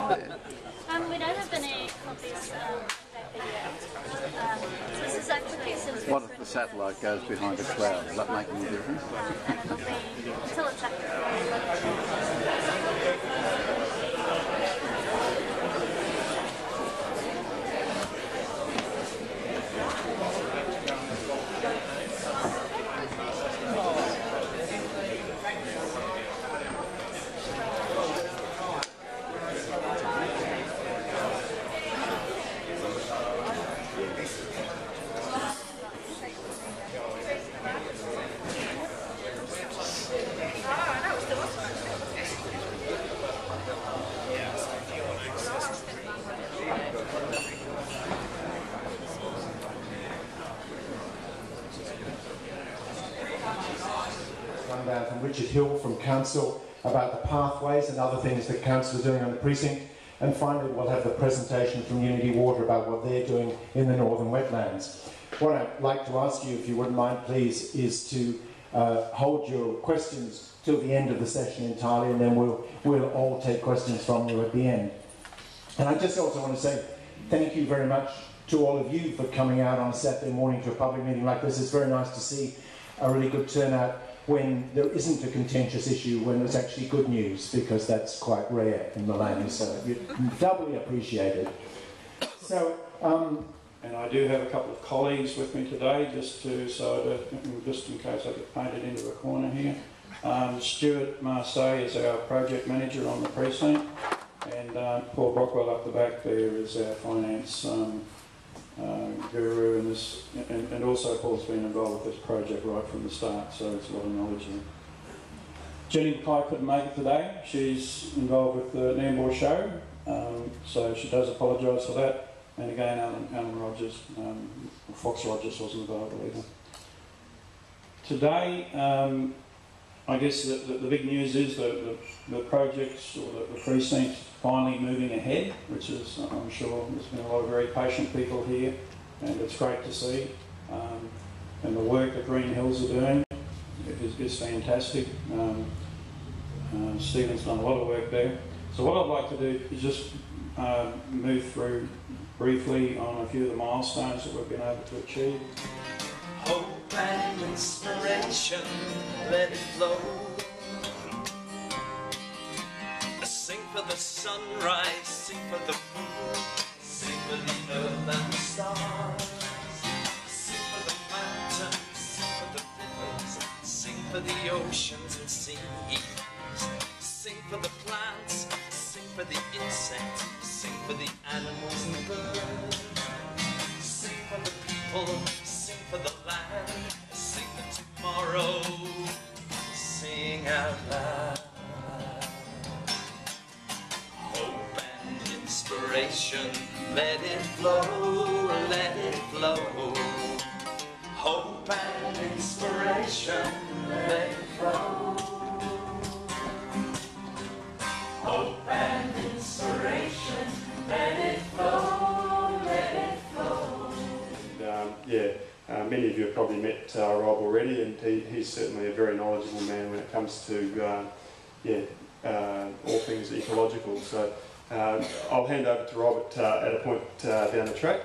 We don't have any copies so this is actually simply... What if the satellite goes behind a cloud? Does that make any difference? And it'll be until it's active. From Richard Hill from Council about the pathways and other things that Council are doing on the precinct, and finally we'll have the presentation from Unitywater about what they're doing in the northern wetlands. What I'd like to ask you, if you wouldn't mind please, is to hold your questions till the end of the session entirely, and then we'll all take questions from you at the end. And I just also want to say thank you very much to all of you for coming out on a Saturday morning to a public meeting like this. It's very nice to see a really good turnout when there isn't a contentious issue, when it's actually good news, because that's quite rare in Maleny, so you're doubly appreciated. So, and I do have a couple of colleagues with me today, just in case I get painted into a corner here. Stuart Marseille is our project manager on the precinct, and Paul Brockwell up the back there is our finance guru, and also Paul's been involved with this project right from the start, so it's a lot of knowledge there. Jenny McKay couldn't make it today. She's involved with the Nambour show, so she does apologise for that. And again, Alan Rogers, Fox Rogers wasn't available either. Today, I guess the big news is the projects, or the precinct, finally moving ahead, which is, I'm sure there's been a lot of very patient people here, and it's great to see. And the work that Green Hills are doing is fantastic. Stephen's done a lot of work there. So what I'd like to do is just move through briefly on a few of the milestones that we've been able to achieve. Hope and inspiration, let it flow. Sing for the sunrise, sing for the moon, sing for the earth and the stars. Sing for the mountains, sing for the rivers, sing for the oceans and seas. Sing for the plants, sing for the insects, sing for the animals and the birds. Sing for the people, sing for the land, sing for tomorrow, sing out loud. Hope and inspiration, let it flow, let it flow. Hope and inspiration, let it flow. Hope and inspiration, let it flow, let it flow. And, many of you have probably met Rob already, and he's certainly a very knowledgeable man when it comes to all things ecological. So I'll hand over to Rob at a point down the track.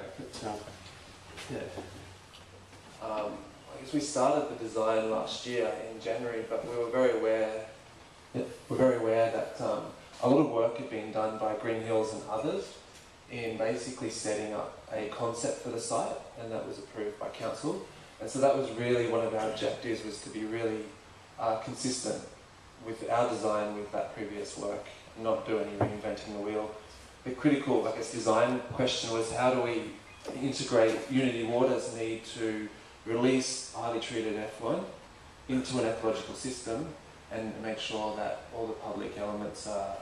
I guess we started the design last year in January, but we were very aware that a lot of work had been done by Green Hills and others in basically setting up a concept for the site, and that was approved by council. And so that was really one of our objectives, was to be really consistent with our design with that previous work, not do any reinventing the wheel. The critical, I guess, design question was, how do we integrate Unitywater's need to release highly treated effluent into an ecological system and make sure that all the public elements are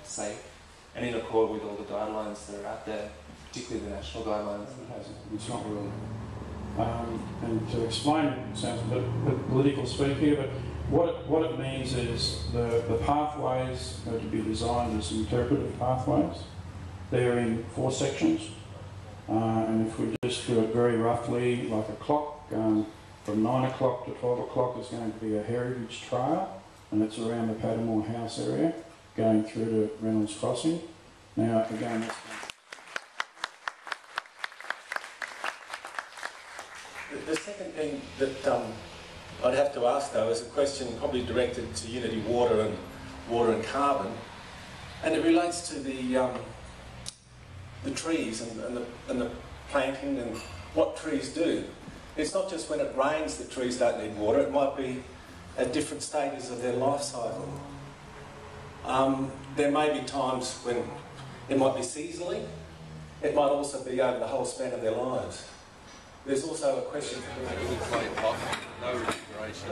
safe and in accord with all the guidelines that are out there, particularly the national guidelines. It's not really. And to explain, it sounds a bit political speak here, but what it means is the pathways are to be designed as interpretive pathways. They're in 4 sections, and if we just do it very roughly, like a clock, from 9 o'clock to 12 o'clock is going to be a heritage trail, and it's around the Padamore House area, going through to Reynolds Crossing. Now, again, The second thing that I'd have to ask, though, is a question probably directed to Unitywater and carbon, and it relates to the trees and the planting and what trees do. It's not just when it rains that trees don't need water, it might be at different stages of their life cycle. There may be times when it might be seasonally, it might also be over the whole span of their lives. There's also a question for No regeneration.